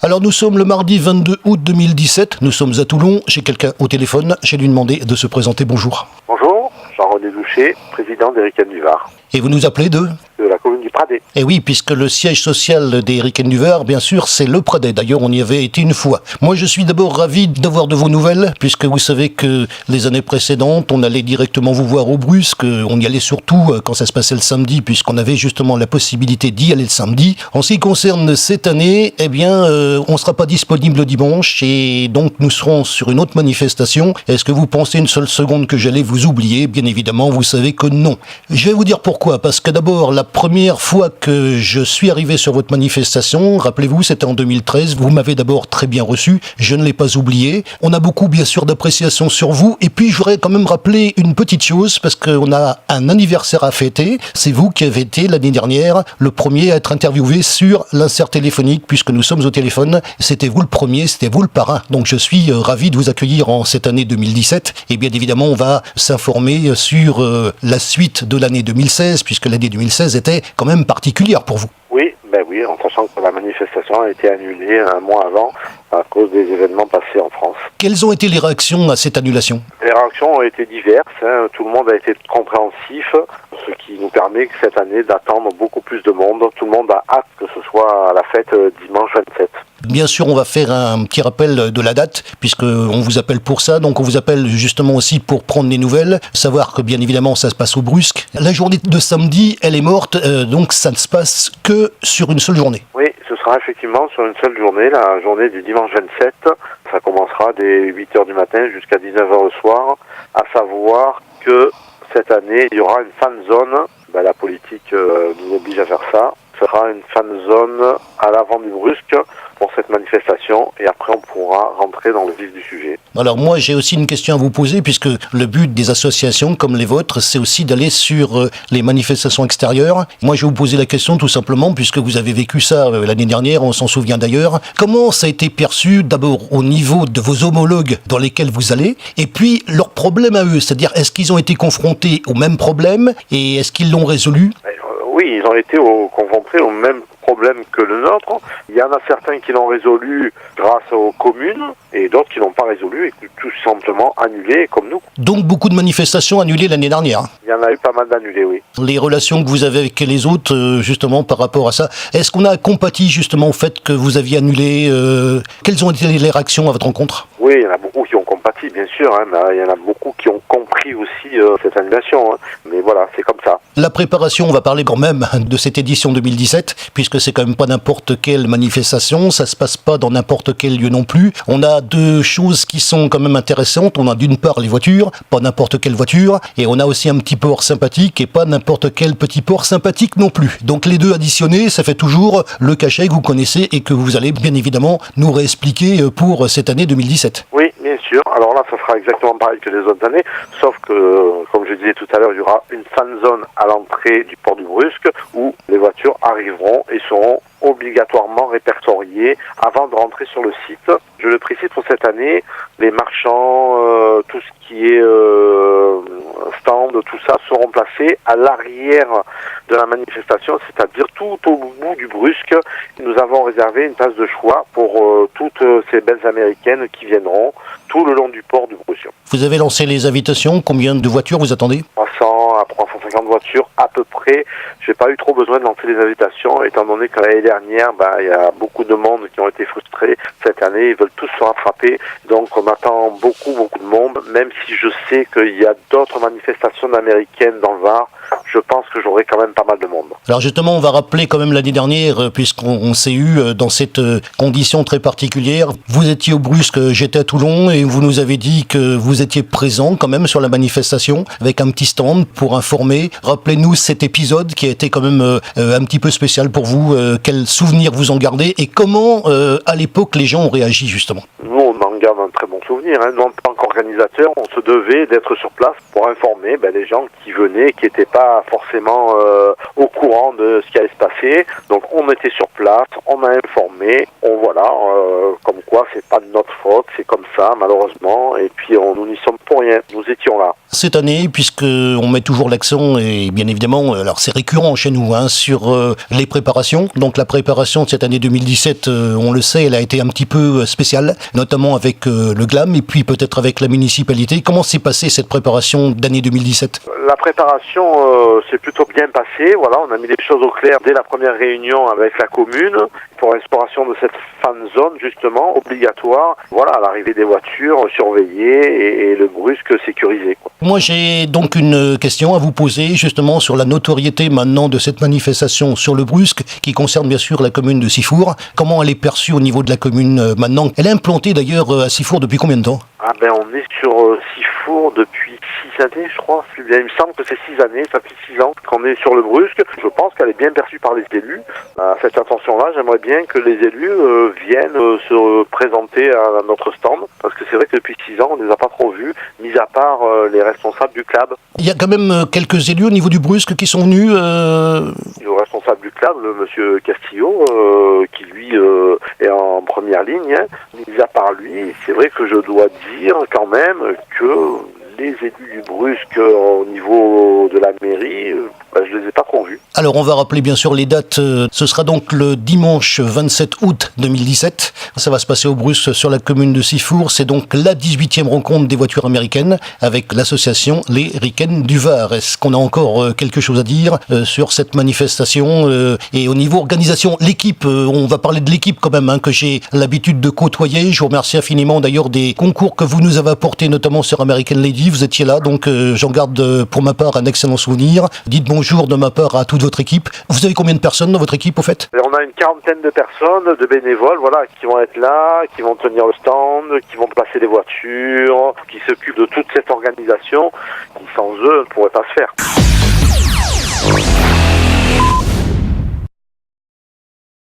Alors nous sommes le mardi 22 août 2017, nous sommes à Toulon, j'ai quelqu'un au téléphone, j'ai lui demandé de se présenter, bonjour. Bonjour, Jean-René Douchet, président d'Eriken du Var. Et vous nous appelez de La commune du Pradet. Eh oui, puisque le siège social des Eriken du Var, bien sûr, c'est le Pradet. D'ailleurs, on y avait été une fois. Moi, je suis d'abord ravi d'avoir de vos nouvelles, puisque vous savez que les années précédentes, on allait directement vous voir au Brusque. On y allait surtout quand ça se passait le samedi, puisqu'on avait justement la possibilité d'y aller le samedi. En ce qui concerne cette année, eh bien, on ne sera pas disponible le dimanche, et donc nous serons sur une autre manifestation. Est-ce que vous pensez une seule seconde que j'allais vous oublier? Bien évidemment, vous savez que non. Je vais vous dire pourquoi. Parce que d'abord, la première fois que je suis arrivé sur votre manifestation, rappelez-vous, c'était en 2013, vous m'avez d'abord très bien reçu, je ne l'ai pas oublié. On a beaucoup, bien sûr, d'appréciation sur vous, et puis je voudrais quand même rappeler une petite chose, parce qu'on a un anniversaire à fêter. C'est vous qui avez été, l'année dernière, le premier à être interviewé sur l'insert téléphonique, puisque nous sommes au téléphone. C'était vous le premier, c'était vous le parrain. Donc je suis ravi de vous accueillir en cette année 2017, et bien évidemment, on va s'informer sur la suite de l'année 2016, puisque l'année 2016 était quand même particulière pour vous. Oui, en sachant que la manifestation a été annulée un mois avant à cause des événements passés en France. Quelles ont été les réactions à cette annulation? Les réactions ont été diverses, tout le monde a été compréhensif, ce qui nous permet que cette année d'attendre beaucoup plus de monde. Tout le monde a hâte que ce soit à la fête dimanche 27. Bien sûr, on va faire un petit rappel de la date, puisqu'on vous appelle pour ça. Donc on vous appelle justement aussi pour prendre des nouvelles, savoir que bien évidemment ça se passe au Brusque. La journée de samedi, elle est morte, donc ça ne se passe que sur une seule journée. Oui, ce sera effectivement sur une seule journée, la journée du dimanche 27. Ça commencera dès 8h du matin jusqu'à 19h le soir, à savoir que cette année, il y aura une fan zone. La politique nous oblige à faire ça. Ce sera une fan zone à l'avant du Brusque pour cette manifestation, et après on pourra rentrer dans le vif du sujet. Alors moi j'ai aussi une question à vous poser, puisque le but des associations comme les vôtres, c'est aussi d'aller sur les manifestations extérieures. Moi je vais vous poser la question tout simplement, puisque vous avez vécu ça l'année dernière, on s'en souvient d'ailleurs. Comment ça a été perçu d'abord au niveau de vos homologues dans lesquels vous allez, et puis leurs problèmes à eux, c'est-à-dire est-ce qu'ils ont été confrontés aux mêmes problèmes, et est-ce qu'ils l'ont résolu? Oui, ils ont été confrontés au même problème que le nôtre. Il y en a certains qui l'ont résolu grâce aux communes et d'autres qui l'ont pas résolu et tout simplement annulé comme nous. Donc beaucoup de manifestations annulées l'année dernière. Il y en a eu pas mal d'annulés, oui. Les relations que vous avez avec les autres, justement par rapport à ça, est-ce qu'on a compati justement au fait que vous aviez annulé Quelles ont été les réactions à votre rencontre? Oui, il y en a beaucoup qui ont compati, bien sûr, mais il y en a beaucoup qui ont compris aussi cette annulation. Mais voilà, c'est comme ça. La préparation, on va parler quand même de cette édition 2017, puisque c'est quand même pas n'importe quelle manifestation, ça se passe pas dans n'importe quel lieu non plus. On a deux choses qui sont quand même intéressantes. On a d'une part les voitures, pas n'importe quelle voiture, et on a aussi un petit port sympathique, et pas n'importe quel petit port sympathique non plus. Donc les deux additionnés, ça fait toujours le cachet que vous connaissez et que vous allez bien évidemment nous réexpliquer pour cette année 2017. Oui, bien sûr. Alors là, ça sera exactement pareil que les autres années, sauf que, comme je disais tout à l'heure, il y aura une fan zone à l'entrée du port du Brusque où les voitures arriveront et seront obligatoirement répertoriées avant de rentrer sur le site. Je le précise pour cette année, les marchands, tout ce qui est stand, tout ça seront placés à l'arrière de la manifestation, c'est-à-dire tout au bout du Brusque. Nous avons réservé une place de choix pour toutes ces belles américaines qui viendront tout le long du port du Brusque. Vous avez lancé les invitations, combien de voitures vous attendez? 300 à 350 voitures à peu près. J'ai pas eu trop besoin de lancer les invitations, étant donné que l'année dernière, il y a beaucoup de monde qui ont été frustrés. Cette année, ils veulent tous se rattraper. Donc on attend beaucoup de monde, même si je sais qu'il y a d'autres manifestations américaines dans le Var. Je pense que j'aurai quand même pas mal de monde. Alors justement, on va rappeler quand même l'année dernière, puisqu'on s'est eu dans cette condition très particulière. Vous étiez au Brusque, j'étais à Toulon, et vous nous avez dit que vous étiez présent quand même sur la manifestation, avec un petit stand pour informer. Rappelez-nous cet épisode qui a été quand même un petit peu spécial pour vous. Quels souvenirs vous en gardez, et comment à l'époque les gens ont réagi justement? Nous, on en garde un très bon souvenir. Nous, en tant qu'organisateur, on se devait d'être sur place pour informer les gens qui venaient, qui n'étaient pas forcément au courant de ce qui allait se passer. Donc on était sur place, on a informé, comme quoi c'est pas de notre faute, c'est comme ça malheureusement, et puis nous n'y sommes pour rien, nous étions là. Cette année, puisque on met toujours l'accent, et bien évidemment, alors c'est récurrent chez nous, sur les préparations. Donc la préparation de cette année 2017, on le sait, elle a été un petit peu spéciale, notamment avec le GLAM et puis peut-être avec la municipalité. Comment s'est passée cette préparation d'année 2017 ? La préparation s'est plutôt bien passée. Voilà, on a mis les choses au clair dès la première réunion avec la commune pour l'instauration de cette fan zone justement obligatoire. Voilà, à l'arrivée des voitures surveillées et le brusque sécurisé. Moi, j'ai donc une question à vous poser justement sur la notoriété maintenant de cette manifestation sur le brusque qui concerne bien sûr la commune de Sifour. Comment elle est perçue au niveau de la commune maintenant ? Elle est implantée d'ailleurs à Sifour depuis combien de temps ? On est sur Sifour depuis 6 années, je crois. Il me semble que c'est 6 années, ça fait 6 ans qu'on est sur le brusque. Je pense qu'elle est bien perçue par les élus. À cette intention-là, j'aimerais bien que les élus viennent se présenter à notre stand, parce que c'est vrai que depuis 6 ans, on ne les a pas trop vus, mis à part les responsables du club. Il y a quand même quelques élus au niveau du brusque qui sont venus. Le responsable du club, le monsieur Castillo, qui lui est en première ligne. Mis à part lui, c'est vrai que je dois dire quand même que les élus du brusque au niveau de la mairie, je les ai pas trop vus. Alors on va rappeler bien sûr les dates. Ce sera donc le dimanche 27 août 2017. Ça va se passer au Brusque sur la commune de Sifour. C'est donc la 18e rencontre des voitures américaines avec l'association Les Ricaines du Var. Est-ce qu'on a encore quelque chose à dire sur cette manifestation et au niveau organisation, l'équipe, on va parler de l'équipe quand même que j'ai l'habitude de côtoyer. Je vous remercie infiniment d'ailleurs des concours que vous nous avez apportés, notamment sur American Lady. Vous étiez là, donc j'en garde pour ma part un excellent souvenir. Dites bonjour de ma part à toute votre équipe. Vous avez combien de personnes dans votre équipe au fait ? On a une quarantaine de personnes, de bénévoles, qui vont être là, qui vont tenir le stand, qui vont placer les voitures, qui s'occupent de toute cette organisation, qui sans eux ne pourrait pas se faire.